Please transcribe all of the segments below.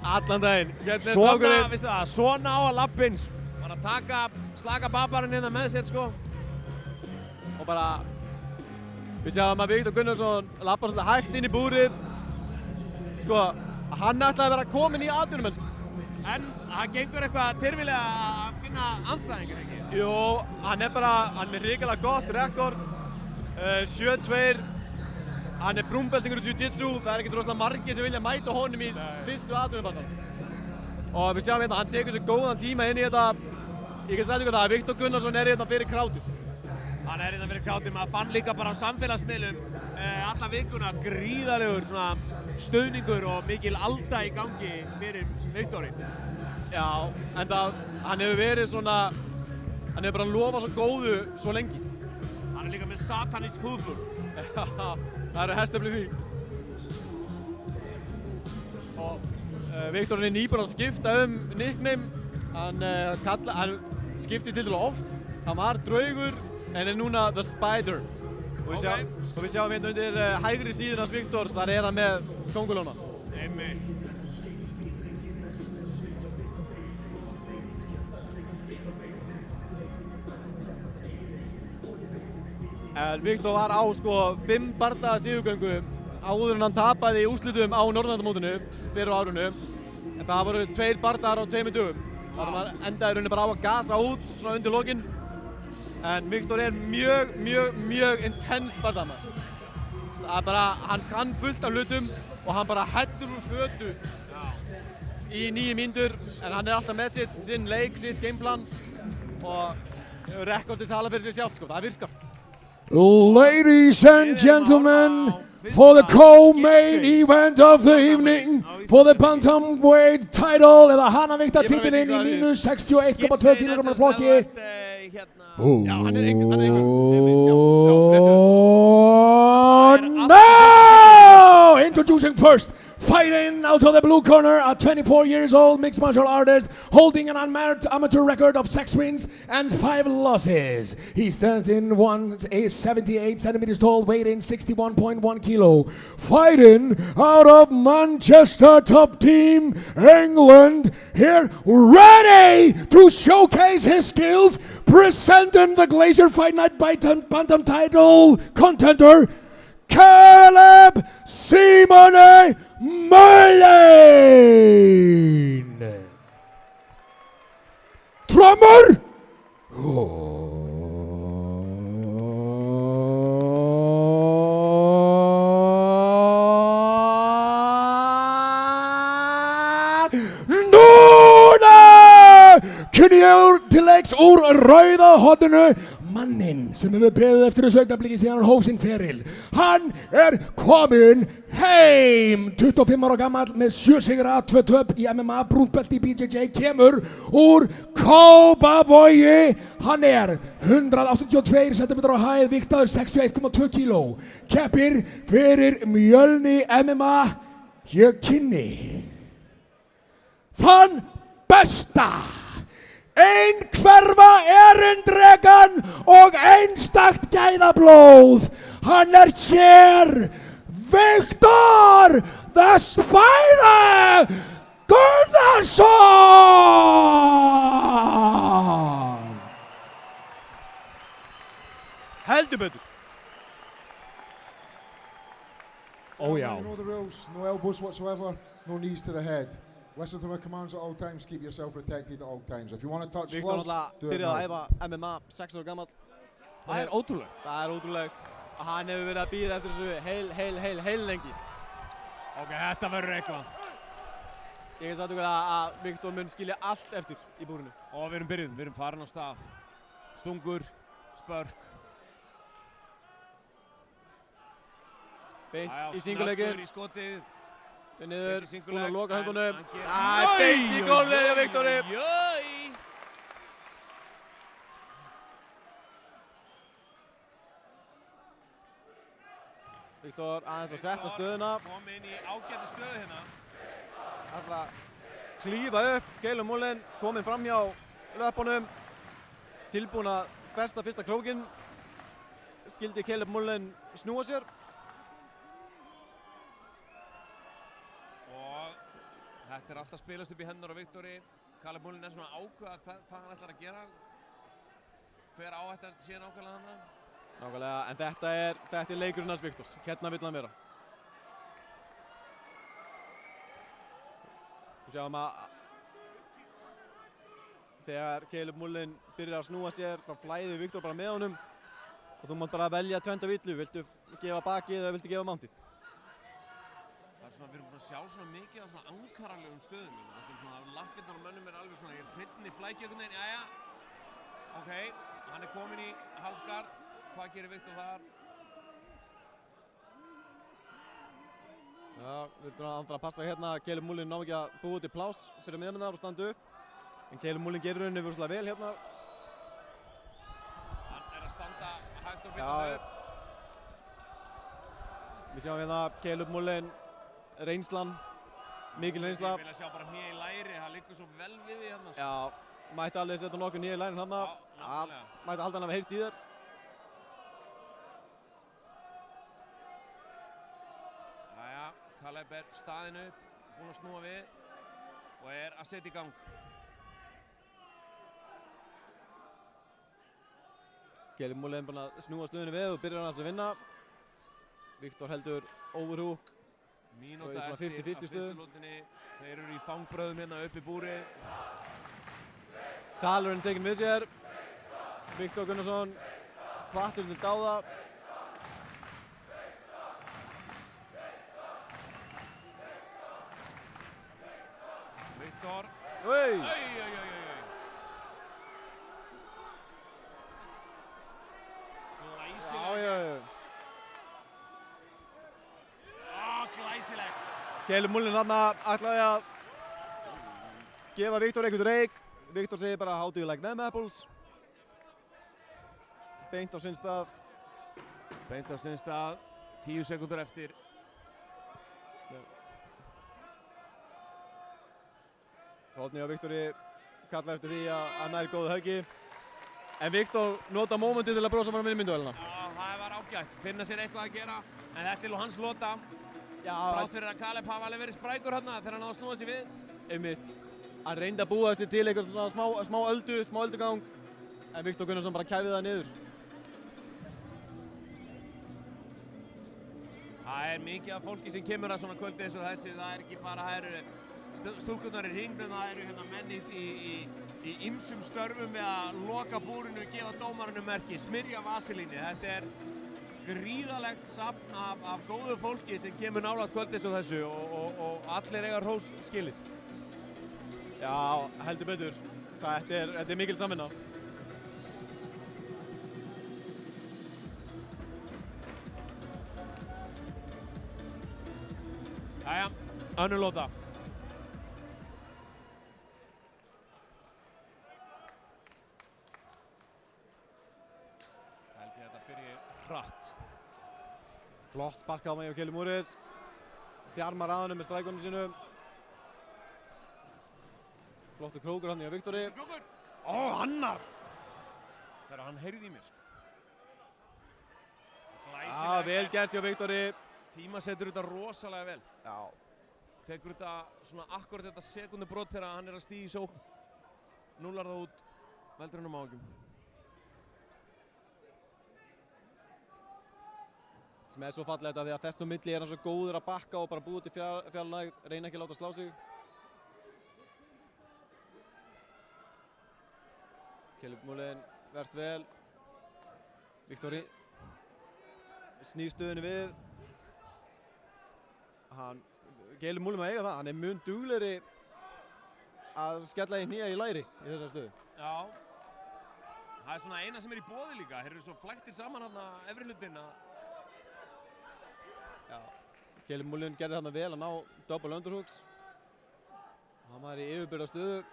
Allan daginn. Svona, veistu það, svona á að lappinn. Bara taka slaka babarinn hérna með sér, sko. Og bara, við sjáum að Viktor Gunnarsson lappar svolítið hægt inn í búrið. Sko, hann ætlaði að vera kominn í atvinnumennsku. En það gengur eitthvað tyrfilega að finna andstæðingar, ekki? Jú, hann er með hrikalega gott rekord. 7-2. Hann er brúnbeltingur í jiu-jitsu. Það er ekkert rosalega margir sem vilja mæta honum í fyrstu atvinnubandan. Og við sjáum hérna, hann tekur sér góðan tíma inn í þetta. Ég get sagt ykkur það að Viktor Gunnarsson er hérna fyrir krátið. Hann er hérna fyrir krátið. Maður fann líka bara á samfélagsmiðlum alla vikuna gríðarlegur stuðningur og mikil alda í gangi fyrir Viktori. Já, enda hann hefur verið svona, hann hefur bara lofað svo góðu svo lengi. Hann er líka með satanísk húðflúr. Það eru hestöflið því. Og Viktor er nýbúinn að skipta nickname. Hann skipti til dælu oft. Hann var Draugur en er núna The Spider. Og við sjáum hérna undir hægri síðun hans Viktors, þar er hann með kóngulóna. Einmitt. En Viktor var á 5 bardaga sigurgöngu áður en hann tapaði í úrslitum á Norðurlandamótinu fyrir á árinu. En það voru 2 bardagar á 2 dögum. Þannig að maður endaði rauninni bara á að gasa út svona undir lokin. En Viktor er mjög intense bardagamaður. Það er bara, hann kann fullt af hlutum og hann bara heldur úr fötu í 9 mínútur. En hann er alltaf með sinn leik, sitt gameplan og rekordið tala fyrir sig sjálft, það virkar. Ladies and gentlemen, for the co-main event of the evening, for the bantamweight title, eða Hanavíkta titilinn í mínus 61,2 kg flokki. Now, introducing first, fighting out of the blue corner, a 24 years old mixed martial artist holding an amateur record of 6 wins and 5 losses. He stands in 78 centimeters tall, weighing 61.1 kilo. Fighting out of Manchester Top Team, England, here ready to showcase his skills, presenting the Glacier Fight Night Bantam title contender, Caleb Simone Mullin! Drummer! Núna kynjar til leiks úr rauða horninu mannin sem hefur beðið eftir þessu augnabliki síðan hann hóf sinn feril. Hann er kominn heim, 25 ára gamall með 7 sigra, 2 töp í MMA, brúntbelti í BJJ, kemur úr Kópavogi. Hann er 182 cm á hæð, viktaður 61,2 kg. Keppir fyrir Mjölni MMA. Ég kynni þann besta, einhverfa erindrekan og einstakt gæðablóð. Hann er hér, Viktor the Spider Gunnarsson! Heldur betur. Oh já. You know the rules, no elbows whatsoever, no knees to the head. Listen to my commands at all times, keep yourself protected at all times. If you want to touch gloves, do it byrjaði að now. æfa MMA 6 ára gamall. Það er ótrúlegt. Það er ótrúlegt að hann hefur verið að bíða eftir þessu heil lengi. Ok, þetta verður eitthvað. Ég get sagt ykkur að Viktor mun skilja allt eftir í búrinu. Og við erum byrjuð, við erum farin á stað. Stungur, spörk. Beint í singuleikin. Snöggur í skotið. Við niður, búinn að loka höndunum. Það er beint í gólfið hjá Viktori. Viktor aðeins að setja stöðuna. Kom inn í ágæti stöðu hérna. Ætlar að klífa upp. Caleb Mullin kominn fram hjá löpunum. Tilbúinn að festa fyrsta krókinn. Skildi Caleb Mullin snúa sér. Þetta er alltaf spilast upp í hendur á Viktori. Caleb Mullin er svona ákveða hvað hann ætlar að gera. Hver áhættan sé nákvæmlega þarna. Nákvæmlega, en þetta er leikurinn hans Viktors. Hérna vill hann vera. Við sjáum að þegar Caleb Mullin byrjar að snúa sér, þá flæðir Viktor bara með honum og þú mátt bara velja tvenda villu. Viltu gefa bakið eða viltu gefa mountið? Það er svona, við erum búin að sjá svona mikið af svona ankaralegum stöðum. Það sem svona lappirnar á mönnum er alveg svona, ég er hreinni flækja einhvern veginn, jæja. Ok, hann er kominn í halfgard. Hvað gerir Viktor þar? Já, við þurfum að passa hérna að Caleb Mullin ná ekki að búa til pláss fyrir miðjumennar og standa upp. En Caleb Mullin gerir rauninni virkilega vel hérna. Hann er að standa hægt og byggja upp. Við sjáum hérna Caleb Mullin, reynslan, mikil reynsla. Ég vil að sjá bara hné í læri, það liggur svo vel við því hérna. Já, mætti alveg setja nokkuð hné í lærin hérna. Já, mætti halda hann að hafa heyrt í þér. Jæja, Caleb er staðinn upp, búinn að snúa við og er að setja í gang. Caleb Mullin búinn að snúa stöðunni við og byrjar hann að vinna. Viktor heldur overhook. Mínúta svona eftir 50-50 af fyrstu lótinni. Þeir eru í fangbröðum hérna upp í búri. Salurinn tekinn við sér. Viktor Gunnarsson hvattur til dáða. Viktor. Oi! Glæsilegt. Glæsilegt. Caleb Mullin þarna ætlaði að gefa Viktor einhvern reik. Viktor segir bara how do you like them apples? Beint á sinn stað. Beint á sinn stað. 10 sekúndur eftir. Hornið á Viktori kalla eftir því að hann nær góðu höggi. En Viktor nota mómentið til að brosa fram inn í mynduvélina. Já, það var ágætt. Finna sér eitthvað að gera. En þetta er nú hans lota. Já, Þrátt fyrir að Caleb hafa alveg verið sprækur hérna þegar hann náði að snúa sér við. einmitt. Hann reyndi að búa eftir til eitthvað svona smá öldugang. En Viktor Gunnarsson bara kæfið það niður. Það er mikið af fólki sem kemur að svona kvöldi eins og þessi. Það er ekki bara, það eru stúlkurnar í hringnum, það eru hérna menn í ýmsum störfum við að loka búrinu, gefa dómarinu merki, smyrja vaselíni. Þetta er gríðalegt safn af góðu fólki sem kemur nálægt kvöldi eins og þessu og allir eiga hrós skilið. Já, heldur betur. Þetta er mikil samvinna. Jæja, önnur lóta. Held ég að þetta byrji hratt. Flott sparkað á mig á Caleb Mullin. Þjarmar að honum með strækunum sínum. Flottur krókur hann í á Viktori. Krókur! Ó, annar! Þegar hann heyrði í mér, sko. Já, vel gert hjá Viktori. Tíma setur þetta rosalega vel. Já. Tekur þetta svona akkurat þetta sekundubrót þegar hann er að stíga í sókn. Núlar það út, veldur hann á mágjum. Sem er svo fallegt að því að þessum milli er hann svo góður að bakka og bara búið til fjarlægð, reyna ekki að láta slá sig. Caleb Mullin verst vel. Viktori snýr stöðunni við. Caleb Mullin má eiga það, hann er mun duglegri að skella í hnýja í læri í þessar stöðu. Já. Það er svona eina sem er í boði líka. Þeir eru svo flæktir saman hérna efri hlutinn að... Já. Caleb Mullin gerði þarna vel að ná double underhooks. Hann var í yfirbyrða stöðu.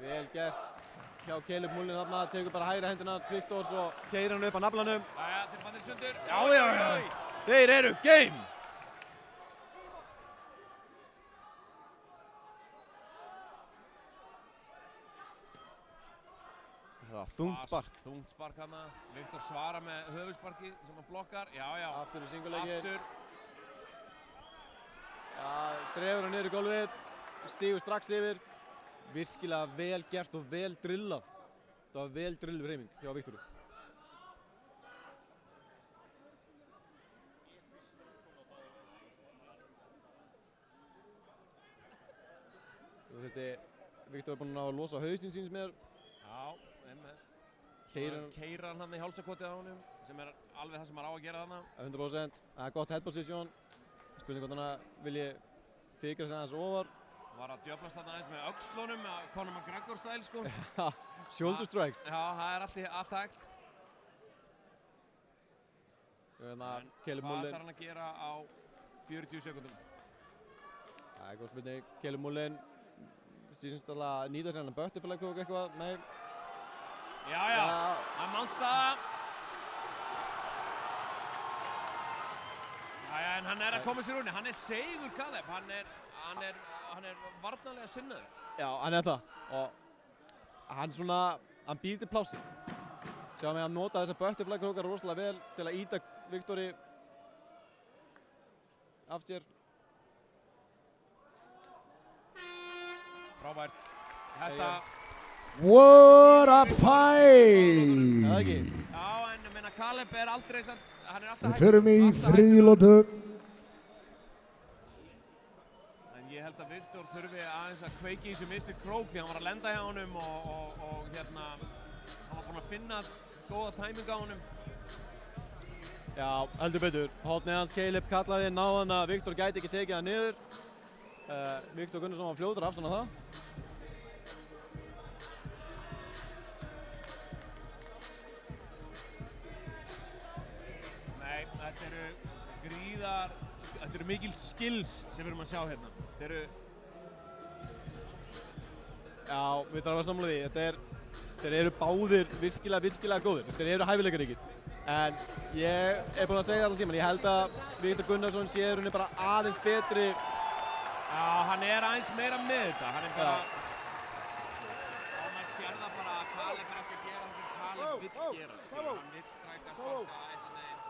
Vel gert hjá Caleb Mullin þarna, tekur bara hægri hendina hans Viktors og keyrir hann upp á naflanum. Jæja, þeir bandir sundur. Já. Þeir eru game! Það var þungt spark. Þungt spark hana. Viktor svarar með höfuðsparki sem hann blokkar. Já. Aftur í singuleikin. Aftur. Já, drefur hann niður í gólfið. Stígur strax yfir. Virkilega vel gert og vel drillað. Það var vel drilluð hreyfing hjá Viktoru. Viktor er búinn að losa hausinn síns mér. Já, einmitt. Keyrir hann í hálsakotið á honum, sem er alveg það sem maður á að gera þarna. 100%. Það er gott head position. Spurning hvort hann vilji fikra sig aðeins ofar. Var að djöflast þarna aðeins með öxlunum, Conor McGregor stæl sko. Shoulder strikes. Já, það er allt hægt. En hvað þarf hann að gera á 40 sekundum? Það er góð spurning. Caleb Mullin sýnst alltaf að nýta sér hann að butterfly cook eitthvað. Nei. Já. Hann mánst það. Já, en hann er að koma sér unni. Hann er seigur Caleb. Hann er varnarlega sinnaður. Já, hann er það. Og hann býr til plássið. Sjáum við að nota þessa butterfly cookar rosalega vel til að ýta Viktori af sér. Frábært. Þetta... What a fight! Það ekki? Já, en ég meina Caleb er aldrei samt... Hann er alltaf Við förum í þriðjulótu. En ég held að Viktor þurfi aðeins að kveiki í þessu Mr. Krók því hann var að lenda hjá honum og hérna... Hann var búinn að finna góða tæming á honum. Já, heldur betur. Hornið hans Caleb kallaði náðan að Viktor gæti ekki tekið það niður. Viktor Gunnarsson var fljótur að afsanna það. Nei, þetta eru mikil skills sem við erum að sjá hérna. Já, við þarfum að samla því. Þeir eru báðir virkilega góðir. Þeir eru hæfileikaríkir. En ég er búinn að segja það allan tímann. Ég held að Viktor Gunnarsson sé rauninni bara aðeins betri. Já, hann er aðeins meira með þetta. Hann er bara... Og maður sér það bara að Caleb er ekki að gera það sem Caleb vill gera. Hann vill stræka, sparka, eitthvað neginn,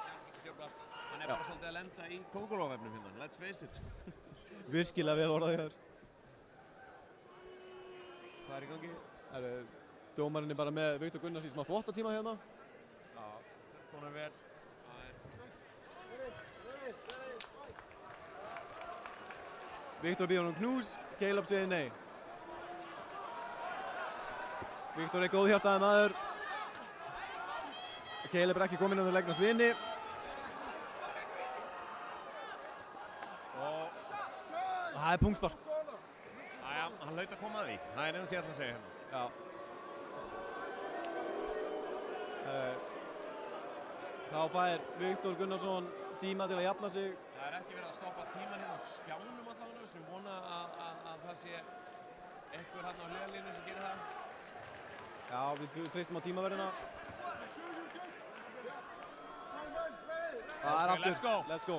djöflast. Hann er bara svolítið að lenda í kóngulóvefnum hérna. Let's face it. Virkilega vel orðað hér. Hvað er í gangi? Dómarinn er bara með Viktor Gunnarsson í smá þvottatíma hérna. Já, konar vel. Viktor býður honum knús, Caleb segir nei. Viktor er góðhjartaður maður. Caleb er ekki kominn að leggna svini. Og það er punktspark. Jæja, hann hlaut að koma að því. Það er eins og ég ætla að segja hérna. Já. Þá fær Viktor Gunnarsson tíma til að jafna sig. Það er ekki verið að stoppa tíman hérna á skjánum allavega. Við skulum vona að það sé einhver hérna á hliðarlínu sem gerir það. Já, við treystum á tímaverðina. Það er aftur. Let's go. Let's go.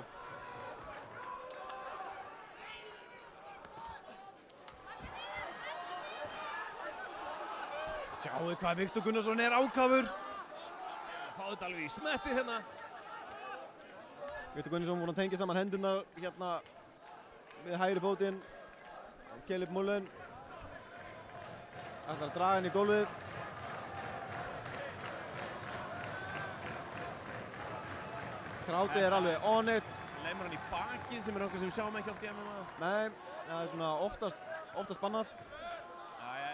Sjáu hvað Viktor Gunnarsson er ákafur. Fáðu þetta alveg í smettið hérna. Viktor Gunnarsson búinn að tengja saman hendurnar hérna við hægri fótinn. Caleb Mullin ætlar að draga henni í gólfið. Krátið er alveg on it. Leimur hann í bakið sem er okkur sem við sjáum ekki oft í MMA. Nei, það er svona oftast bannað.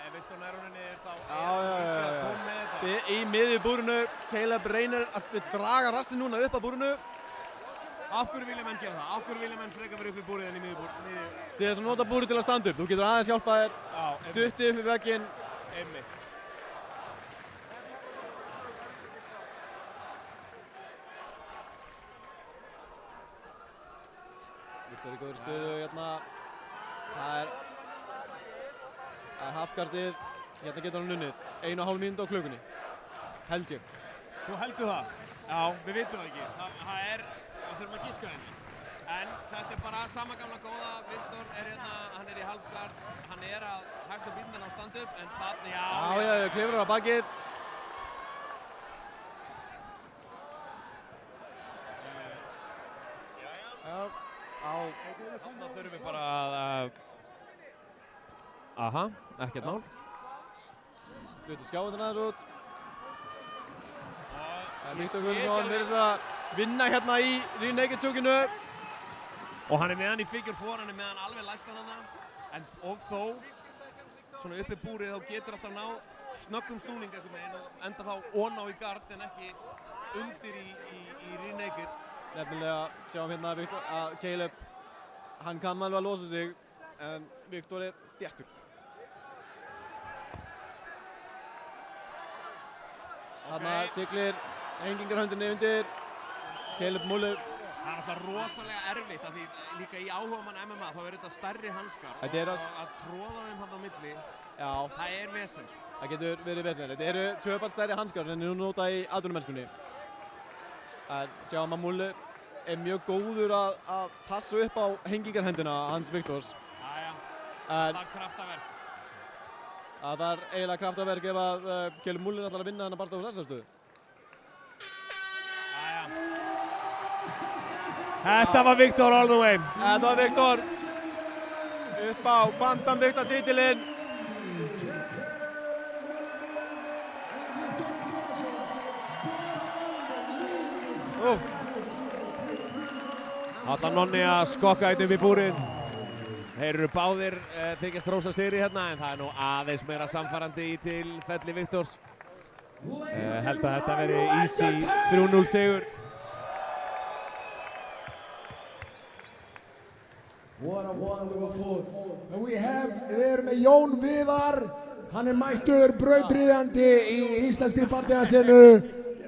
Ef Viktor nær honum niður þá Já. komið með þetta. Í miðju búrinu, Caleb reynir að draga rastinn núna upp að búrinu. Af hverju vilja menn gera það? Af hverju vilja menn frekar vera upp í búrið en í miðju? Til þess að nota búrið til að standa upp. Þú getur aðeins hjálpað þér, stutti upp í vegginn. Einmitt. Viktor í góðri stöðu hérna. Það er hafgardið. Hérna getur hann unnið. 1,5 mínútu á klukkunni. Held ég. Þú heldur það? Já, við vitum það ekki. Það þurfum að giska henni. En þetta er bara sama gamla góða. Viktor er hérna, hann er í halfgard. Hann er að hægt að býta hann á stand-up, en það, Já, klifrar á bakið. Jaha, ekkert mál. Hluti skjáðan aðeins út. Viktor Gunnarsson verður að vinna hérna í rear naked chokeinu. Og hann með hann í figure 4, hann með hann alveg læstan hann. Og þó, svona uppi búrið þá getur alltaf ná snöggum snúning einhvern veginn og enda þá oná í gard en ekki undir í rear naked. Nefnilega sjáum hérna að Caleb, hann kann alveg að losa sig, en Viktor þéttur. Þarna siglir hengingarhöndinni undir Caleb Muller. Það alltaf rosalega erfitt af því líka í áhugamann MMA þá þetta stærri hanskar og að tróða þeim hann á milli, það vesen. Það getur verið vesen. Þetta eru tvöfalt stærri hanskar en nú nota í atvinnumennskunni. Sjáum að Muller mjög góður að passa upp á hengingarhendina hans Viktors. Það kraftaverk. Það er eiginlega kraftaverk ef að Caleb Muller ætlar að vinna þennan bardaga úr þessa stöðu. Þetta var Viktor all the way. Þetta var Viktor upp á bantamvikta titilinn. Allan Nonni að skokka einn upp í búrið. Þeir eru báðir þykjast rósa sigri hérna en það nú aðeins meira samfærandi í tilfelli Viktors. Held að þetta veri easy 3-0 sigur. What a wonderful and we erum með Jón Viðar, hann mættur brautryðjandi í íslenskri bardagasenu.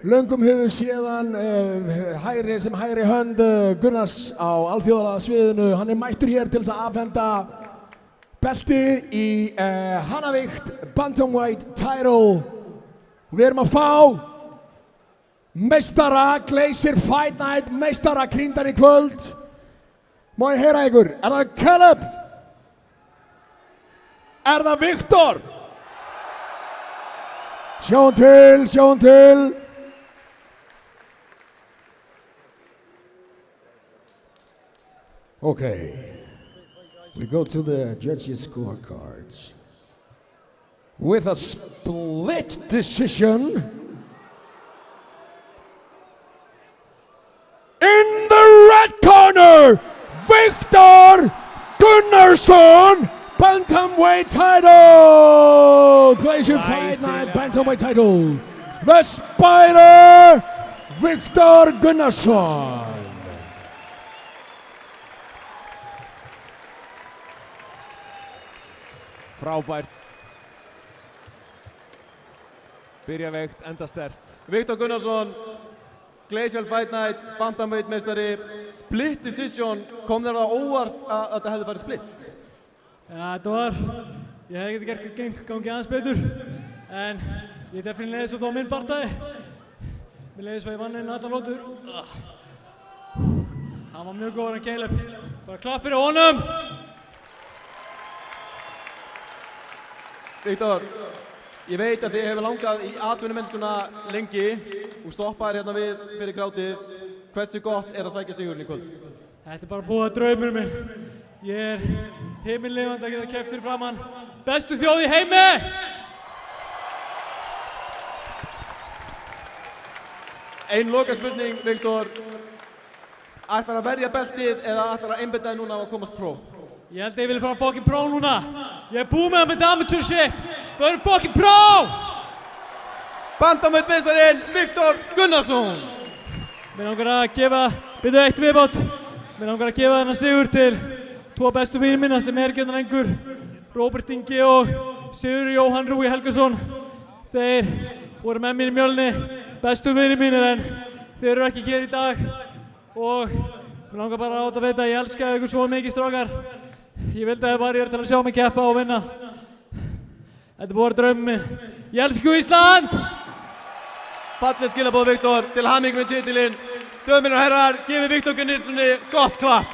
Löngum hefur séðan sem hægri hönd Gunnars á alþjóðlega sviðinu. Hann mættur hér til þess að afhenda beltið í Hanavíkt Bantamweight title. Við erum að fá meistara Glacier Fight Night, meistara Krindan í kvöld. Má ég heyra ykkur? Er það Caleb? Er það Viktor? Sjáum til. Okay, we go to the judges' scorecards. With a split decision, in the red corner, Viktor Gunnarsson, Bantamweight title! Glacier Fight Night Bantamweight title. The Spider, Viktor Gunnarsson. Frábært. Byrja veikt, enda sterkt. Viktor Gunnarsson, Glacial Fight Night, Bantamweight meistari, split decision. Kom þér það óvart að þetta hefði farið split? Ja, ég hefði getið gangið aðeins betur. En ég definilega leiði svo þá minn bardagi. Mér leiði svo ég vann inn allar lótur. Hann var mjög góður en Caleb. Bara klapp fyrir honum! Viktor, ég veit að þið hefur langað í atvinnumennskuna lengi og stoppaðir hérna við fyrir grátið. Hversu gott að sækja sigurinn í kvöld? Þetta bara búið að draumur minn. Ég himinlifandi að geta keppt fyrir framann bestu þjóð í heimi! Ein lokaspurning, Viktor. Ætlar að verja beltið eða ætlar að einbeita þig núna á að komast pro? Ég held að ég vilja fara fucking pro núna. Ég búið með amateur shit. Það eru fucking pro! Bantamweight meistarinn Viktor Gunnarsson. Mér langar að gefa, byrju eitt viðbót. Mér langar að gefa þennan sigur til tvo bestu vinir minna sem ekki hérna lengur. Róbert Ingi og Sigurður Jóhann Rúi Helgason. Þeir voru með mér í Mjölni, bestu vinir mínir en þeir eru ekki hér í dag. Og mér langar bara að veita að ég elska ykkur svo mikið strákar. Ég vildi að þið var hér til að sjá mig keppa og vinna. Þetta búið að draumum minn. Ég elsku Ísland! Fallið skilaboð Viktor, til hamingju með titilinn. Dömur og herrar, gefið Viktor Gunnarssoni gott klapp.